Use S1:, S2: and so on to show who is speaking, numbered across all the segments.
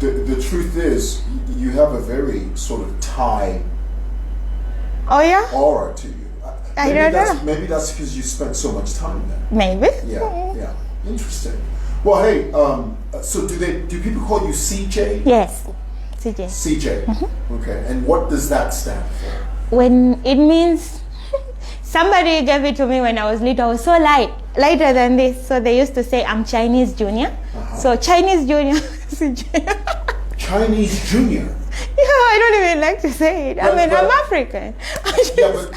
S1: the truth is, you have a very sort of Thai aura to you.
S2: I don't know.
S1: Maybe that's because you spent so much time there.
S2: Maybe.
S1: Yeah. Interesting. Well, hey, so do people call you CJ?
S2: Yes, CJ.
S1: CJ. Okay. And what does that stand for?
S2: When it means, somebody gave it to me when I was little. I was so lighter than this. So they used to say I'm Chinese Junior. So Chinese Junior, CJ.
S1: Chinese Junior.
S2: I don't even like to say it. I'm African.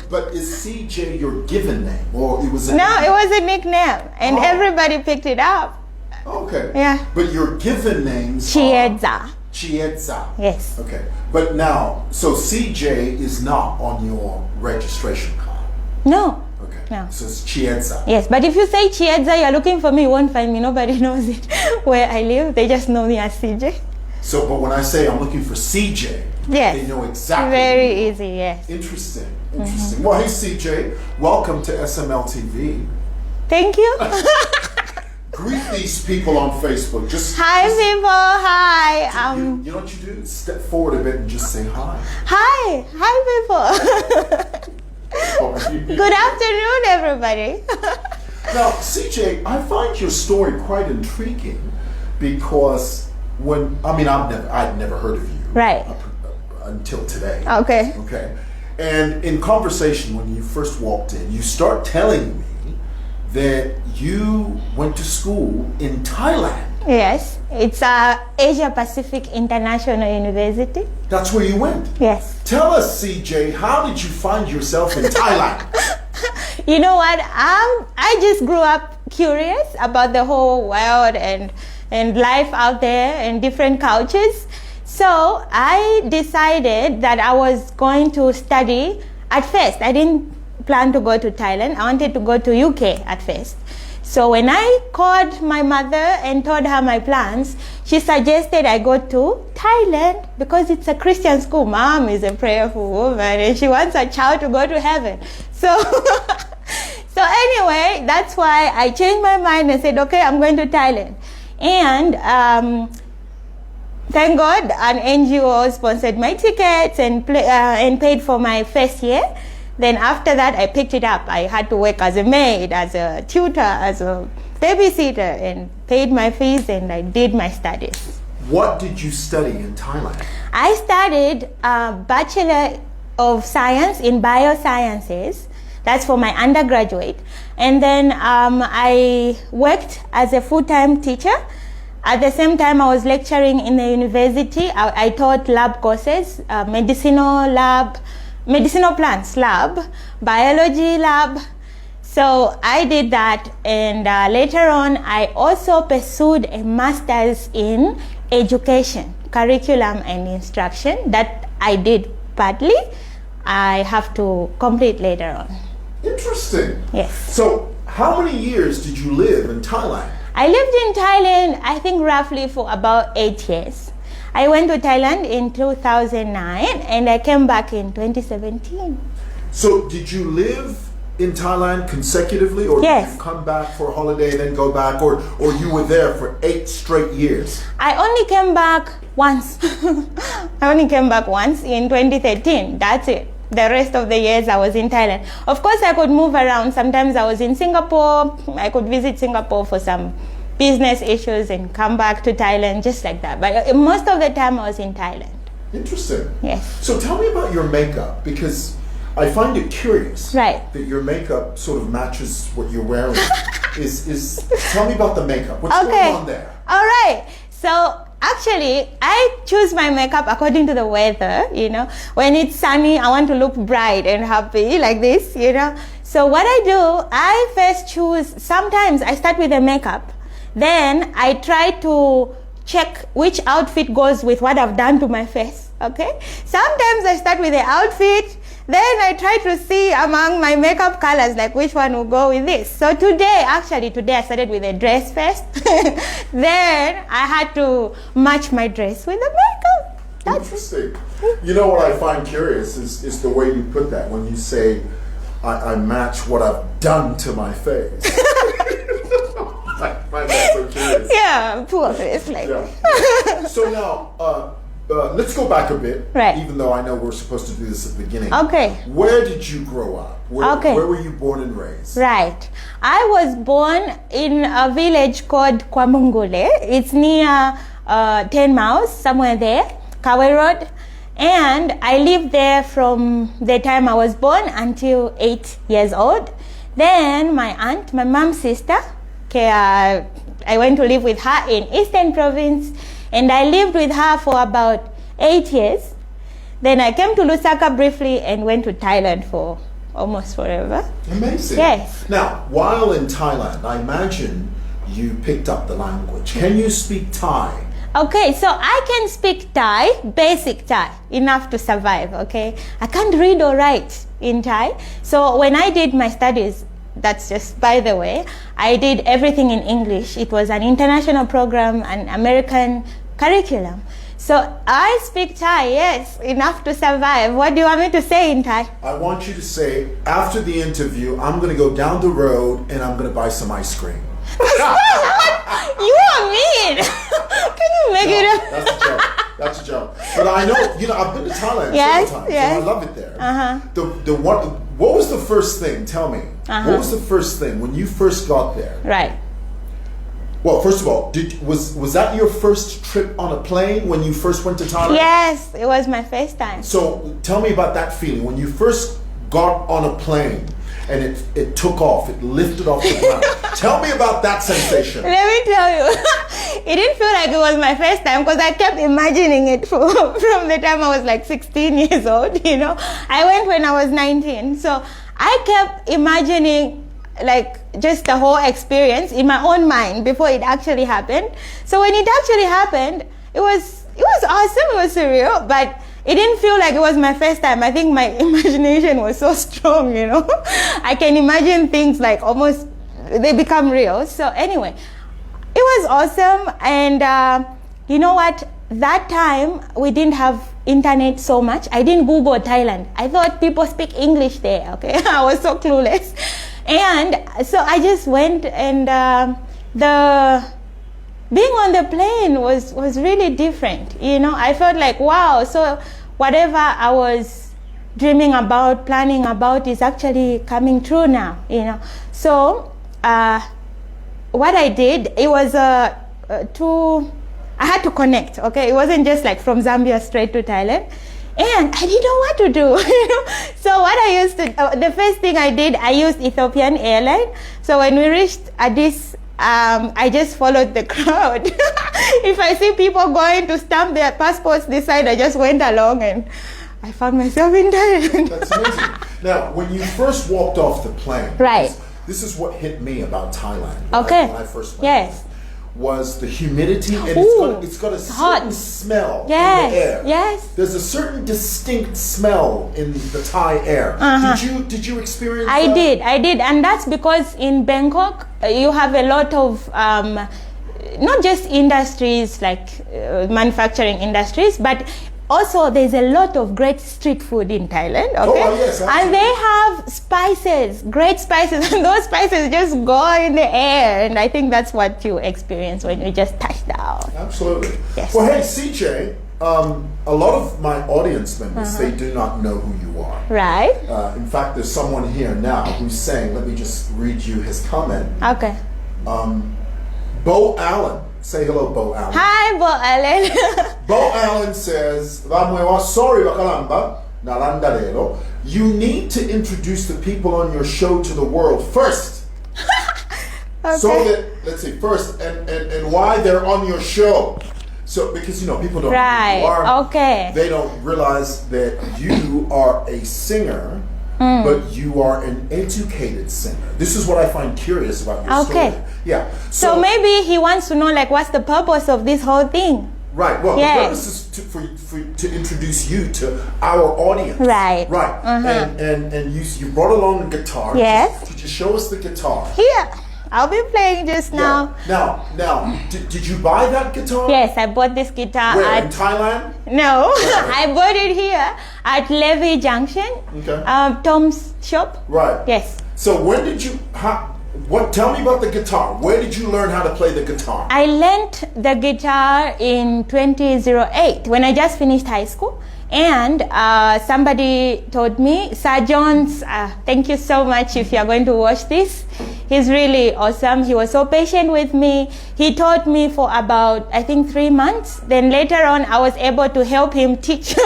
S1: but is CJ your given name, or it was?
S2: It was a nickname, and everybody picked it up.
S1: Okay.
S2: Yeah.
S1: But your given names
S2: Chiedza.
S1: Chiedza.
S2: Yes.
S1: Okay. But now, so CJ is not on your registration card.
S2: No.
S1: Okay.
S2: No.
S1: So it's Chiedza.
S2: Yes, but if you say Chiedza, you're looking for me, you won't find me. Nobody knows it where I live. They just know me as CJ.
S1: So, but when I say I'm looking for CJ, they know exactly.
S2: Very easy, yes.
S1: Interesting. Well, hey CJ, welcome to SMLtv.
S2: Thank you.
S1: Greet these people on Facebook.
S2: Hi people, hi.
S1: You know what you do? Step forward a bit and just say hi.
S2: Hi people. Good afternoon, everybody.
S1: Now, CJ, I find your story quite intriguing because I'd never heard of you.
S2: Right.
S1: Until today.
S2: Okay.
S1: Okay. And in conversation, when you first walked in, you start telling me that you went to school in Thailand.
S2: Yes. It's Asia Pacific International University.
S1: That's where you went?
S2: Yes.
S1: Tell us, CJ, how did you find yourself in Thailand?
S2: You know what? I just grew up curious about the whole world and life out there and different cultures. So I decided that I was going to study. At first, I didn't plan to go to Thailand. I wanted to go to UK at first. So when I called my mother and told her my plans, she suggested I go to Thailand because it's a Christian school. Mom is a prayerful woman and she wants her child to go to heaven. So anyway, that's why I changed my mind and said, okay, I'm going to Thailand. And thank God, an NGO sponsored my tickets and paid for my first year. Then after that, I picked it up. I had to work as a maid, as a tutor, as a babysitter, and paid my fees, and I did my studies.
S1: What did you study in Thailand?
S2: I studied Bachelor of Science in Biosciences. That's for my undergraduate. And then I worked as a full-time teacher. At the same time, I was lecturing in the university. I taught lab courses, medicinal plants lab, biology lab. So I did that, and later on, I also pursued a master's in education, curriculum and instruction that I did partly. I have to complete later on.
S1: Interesting.
S2: Yes.
S1: So how many years did you live in Thailand?
S2: I lived in Thailand, I think roughly for about 8 years. I went to Thailand in 2009 and I came back in 2017.
S1: So did you live in Thailand consecutively, or
S2: yes.
S1: did you come back for a holiday and then go back, or you were there for 8 straight years?
S2: I only came back once. I only came back once in 2013. That's it. The rest of the years I was in Thailand. Of course, I could move around. Sometimes I was in Singapore. I could visit Singapore for some business issues and come back to Thailand, just like that. But most of the time I was in Thailand.
S1: Interesting.
S2: Yes.
S1: So tell me about your makeup, because I find it curious that your makeup sort of matches what you're wearing. Tell me about the makeup. What's going on there?
S2: All right. So actually, I choose my makeup according to the weather, you know. When it's sunny, I want to look bright and happy like this, you know. So what I do, I first choose, sometimes I start with the makeup. Then I try to check which outfit goes with what I've done to my face, okay? Sometimes I start with the outfit, then I try to see among my makeup colors, like which one will go with this. So today I started with a dress first. Then I had to match my dress with the makeup. That's
S1: interesting. You know what I find curious is the way you put that when you say, I match what I've done to my face. I find that so curious.
S2: Yeah, poor face, like.
S1: Yeah. So now, let's go back a bit.
S2: Right.
S1: Even though I know we're supposed to do this at the beginning.
S2: Okay.
S1: Where did you grow up? Where were you born and raised?
S2: Right. I was born in a village called Kwamungule. It's near 10 Miles, somewhere there, Kawe Road. And I lived there from the time I was born until 8 years old. Then my aunt, my mom's sister, I went to live with her in Eastern Province, and I lived with her for about 8 years. Then I came to Lusaka briefly and went to Thailand for almost forever.
S1: Amazing.
S2: Yes.
S1: Now, while in Thailand, I imagine you picked up the language. Can you speak Thai?
S2: Okay, so I can speak Thai, basic Thai, enough to survive, okay? I can't read or write in Thai. So when I did my studies, that's just by the way, I did everything in English. It was an international program, an American curriculum. So I speak Thai, yes, enough to survive. What do you want me to say in Thai?
S1: I want you to say, after the interview, I'm going to go down the road and I'm going to buy some ice cream.
S2: You are mean. Can you make it up?
S1: That's a joke. That's a joke. But I know, I've been to Thailand
S2: Yes,
S1: several times,
S2: yes.
S1: and I love it there. What was the first thing? Tell me. What was the first thing when you first got there?
S2: Right.
S1: Well, first of all, was that your first trip on a plane when you first went to Thailand?
S2: Yes, it was my first time.
S1: So tell me about that feeling when you first got on a plane and it took off, it lifted off the ground. Tell me about that sensation.
S2: Let me tell you, it didn't feel like it was my first time because I kept imagining it from the time I was like 16 years old, I went when I was 19. So I kept imagining like just the whole experience in my own mind before it actually happened. So when it actually happened, it was awesome, it was surreal, but it didn't feel like it was my first time. I think my imagination was so strong, I can imagine things like almost, they become real. So anyway, it was awesome. And you know what? That time, we didn't have internet so much. I didn't Google Thailand. I thought people speak English there, okay? I was so clueless. And so I just went, and being on the plane was really different. I felt like, wow, so whatever I was dreaming about, planning about is actually coming true now, So what I did, it was I had to connect, okay? It wasn't just like from Zambia straight to Thailand. And I didn't know what to do, So what I used to, the first thing I did, I used Ethiopian airline. So when we reached Addis, I just followed the crowd. If I see people going to stamp their passports this side, I just went along and I found myself in Thailand.
S1: That's amazing. Now, when you first walked off the plane,
S2: right?
S1: This is what hit me about Thailand.
S2: Okay.
S1: When I first went.
S2: Yes.
S1: Was the humidity, and it's got a certain
S2: hot
S1: smell in
S2: yes,
S1: the air.
S2: Yes.
S1: There's a certain distinct smell in the Thai air. Did you experience that?
S2: I did, and that's because in Bangkok you have a lot of not just industries like manufacturing industries, but also there's a lot of great street food in Thailand, okay?
S1: Oh, yes, absolutely.
S2: And they have spices, great spices, and those spices just go in the air, and I think that's what you experience when you just touch down.
S1: Absolutely.
S2: Yes.
S1: Well, hey, CJ, a lot of my audience members, they do not know who you are.
S2: Right.
S1: In fact, there's someone here now who's saying, let me just read you his comment.
S2: Okay.
S1: Bo Allen. Say hello, Bo Allen.
S2: Hi, Bo Allen.
S1: Bo Allen says, sorry, you need to introduce the people on your show to the world first. Okay. So that, let's say, first, and why they're on your show. So, because, people don't know who you are.
S2: Okay.
S1: They don't realize that you are a singer, but you are an educated singer. This is what I find curious about your story. Yeah.
S2: So maybe he wants to know, like, what's the purpose of this whole thing?
S1: Right. Well, the purpose is to introduce you to our audience.
S2: Right.
S1: Right. And you brought along a guitar.
S2: Yes.
S1: Could you show us the guitar?
S2: Here. I'll be playing just now.
S1: Yeah. Now, did you buy that guitar?
S2: Yes, I bought this guitar
S1: in Thailand?
S2: No, I bought it here at Levy Junction.
S1: Okay.
S2: Tom's shop.
S1: Right.
S2: Yes.
S1: So when did you? Tell me about the guitar. Where did you learn how to play the guitar?
S2: I learned the guitar in 2008 when I just finished high school. And somebody told me, Sir Jones, thank you so much if you're going to watch this. He's really awesome. He was so patient with me. He taught me for about, I think, 3 months. Then later on, I was able to help him teach.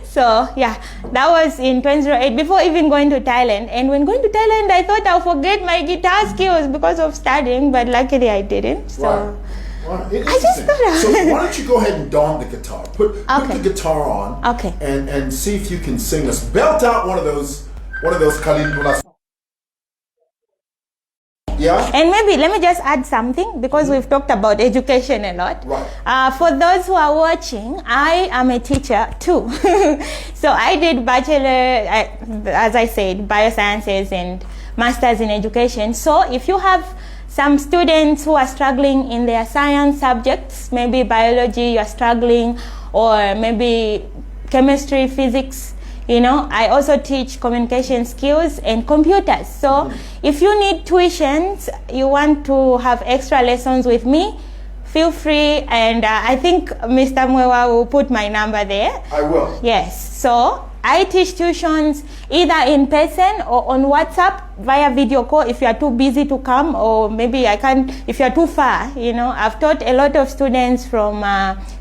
S2: So yeah, that was in 2008, before even going to Thailand. And when going to Thailand, I thought I'll forget my guitar skills because of studying, but luckily I didn't. So.
S1: Right. I just thought so why don't you go ahead and don the guitar? Put the guitar on.
S2: Okay.
S1: And see if you can sing us. Belt out one of those Kalindula. Yeah.
S2: And maybe let me just add something, because we've talked about education a lot.
S1: Right.
S2: For those who are watching, I am a teacher too. So I did bachelor, as I said, biosciences and masters in education. So if you have some students who are struggling in their science subjects, maybe biology, you're struggling, or maybe chemistry, physics, you know, I also teach communication skills and computers. So if you need tuitions, you want to have extra lessons with me, feel free. And I think Mr. Mwewa will put my number there.
S1: I will.
S2: Yes. So I teach tuitions either in person or on WhatsApp via video call if you are too busy to come, or maybe I can't if you are too far. You know, I've taught a lot of students from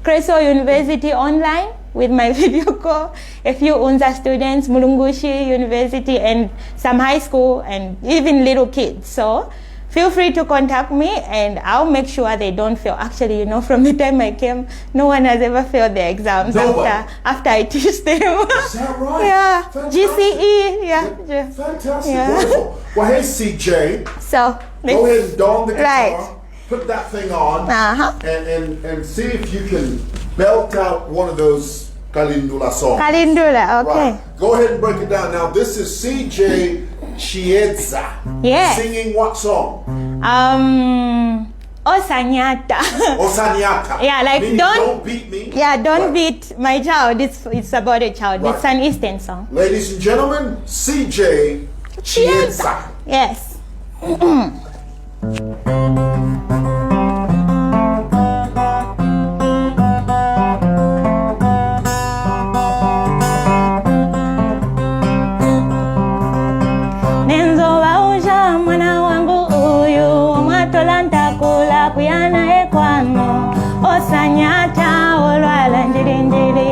S2: Creso University online with my video call, a few UNZA students, Mulungushi University, and some high school, and even little kids. So feel free to contact me and I'll make sure they don't fail. Actually, you know, from the time I came, no one has ever failed their exams after I teach them.
S1: Is that right?
S2: Yeah.
S1: Fantastic.
S2: GCE. Yeah.
S1: Fantastic.
S2: Yeah.
S1: Wonderful. Well, hey, CJ.
S2: So
S1: go ahead and don the guitar.
S2: Right.
S1: Put that thing on. And see if you can belt out one of those Kalindula songs.
S2: Kalindula, okay.
S1: Right. Go ahead and break it down. Now, this is CJ Chiedza.
S2: Yes.
S1: Singing what song?
S2: Osanyata.
S1: Osanyata.
S2: Yeah, like
S1: meaning don't beat me.
S2: Yeah, don't beat my child. It's about a child.
S1: Right.
S2: It's an Eastern song.
S1: Ladies and gentlemen, CJ Chiedza.
S2: Yes. Osanyata olwala njirinjiri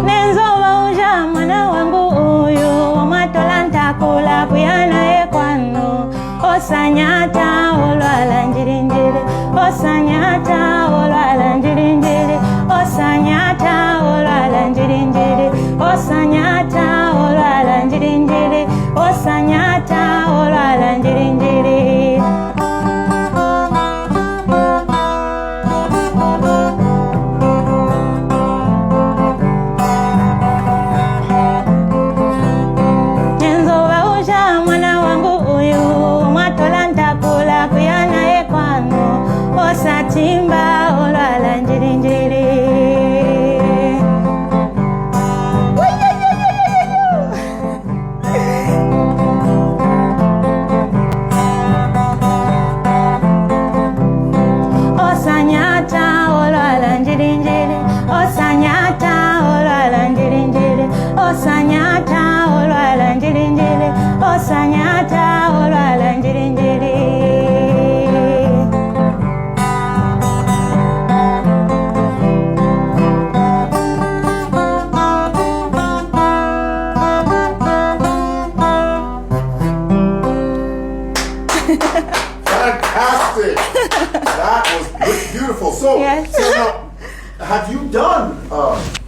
S2: nenzoba uja mwana wangu uyu omwatola ntakula kuyana ekwano osanyata olwala njirinjiri osanyata olwala njirinjiri osanyata olwala njirinjiri osanyata olwala njirinjiri osanyata olwala njirinjiri. Nenzoba uja mwana wangu uyu mwatola ntakula kuyana ekwano osatimba olwala njirinjiri. Osanyata olwala njirinjiri, osanyata olwala njirinjiri, osanyata olwala njirinjiri, osanyata olwala njirinjiri.
S1: Fantastic. That was beautiful. So,
S2: Yes.
S1: so now, have you done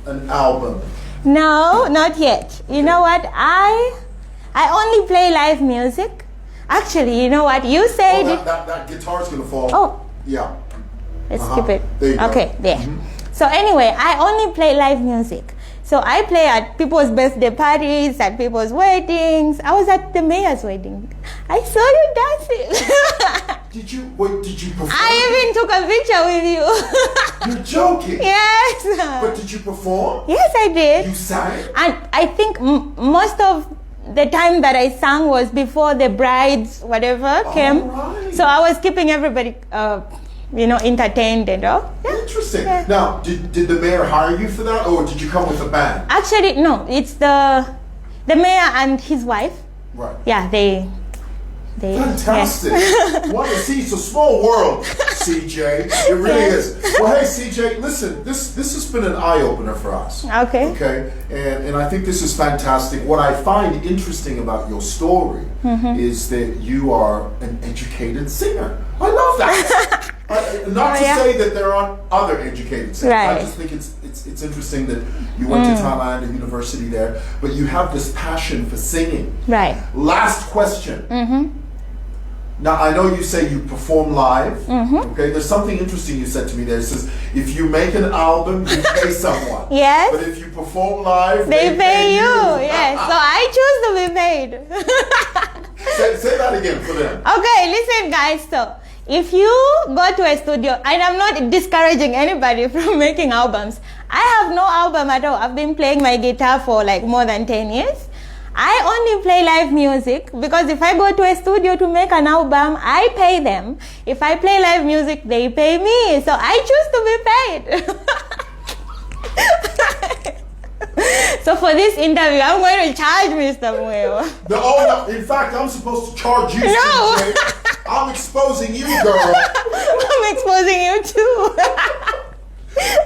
S1: an album?
S2: No, not yet. You know what? I only play live music. Actually, you know what? You said...
S1: Oh, that guitar's going to fall.
S2: Oh.
S1: Yeah.
S2: Let's skip it.
S1: There you go.
S2: Okay, there. So anyway, I only play live music. So I play at people's birthday parties, at people's weddings. I was at the mayor's wedding. I saw you dancing.
S1: Did you perform?
S2: I even took a picture with you.
S1: You're joking.
S2: Yes.
S1: But did you perform?
S2: Yes, I did.
S1: You sang?
S2: And I think most of the time that I sang was before the brides, whatever, came.
S1: Right.
S2: So I was keeping everybody, entertained and all. Yeah.
S1: Interesting.
S2: Yeah.
S1: Now, did the mayor hire you for that, or did you come with a band?
S2: Actually, no. It's the mayor and his wife.
S1: Right.
S2: Yeah, they.
S1: Fantastic. Well, see, it's a small world, CJ. It really is. Well, hey, CJ, listen, this has been an eye-opener for us.
S2: Okay.
S1: Okay? And I think this is fantastic. What I find interesting about your story is that you are an educated singer. I love that. Not to say that there aren't other educated singers.
S2: Right.
S1: I just think it's interesting that you went to Thailand, a university there, but you have this passion for singing.
S2: Right.
S1: Last question. Now, I know you say you perform live. Okay, there's something interesting you said to me there. It says, if you make an album, you pay someone.
S2: Yes.
S1: But if you perform live,
S2: They pay you. Yes. So I choose to be paid.
S1: Say that again for them.
S2: Okay, listen, guys. So if you go to a studio, and I'm not discouraging anybody from making albums. I have no album at all. I've been playing my guitar for like more than 10 years. I only play live music because if I go to a studio to make an album, I pay them. If I play live music, they pay me. So I choose to be paid. So for this interview, I'm going to charge Mr. Muewa.
S1: No, in fact, I'm supposed to charge you.
S2: No.
S1: CJ. I'm exposing you, girl.
S2: I'm exposing you too.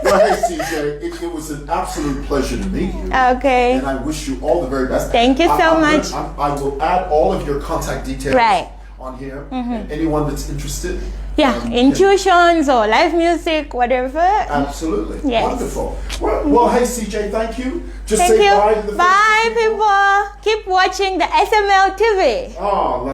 S1: Well, hey, CJ, it was an absolute pleasure to meet you.
S2: Okay.
S1: And I wish you all the very best.
S2: Thank you so much.
S1: I will add all of your contact details on here. And anyone that's interested.
S2: Yeah, intuitions or live music, whatever.
S1: Absolutely.
S2: Yes.
S1: Wonderful. Well, hey, CJ, thank you. Just
S2: Thank
S1: say
S2: you.
S1: bye to the
S2: Bye, people. Keep watching the SMLtv.
S1: Oh,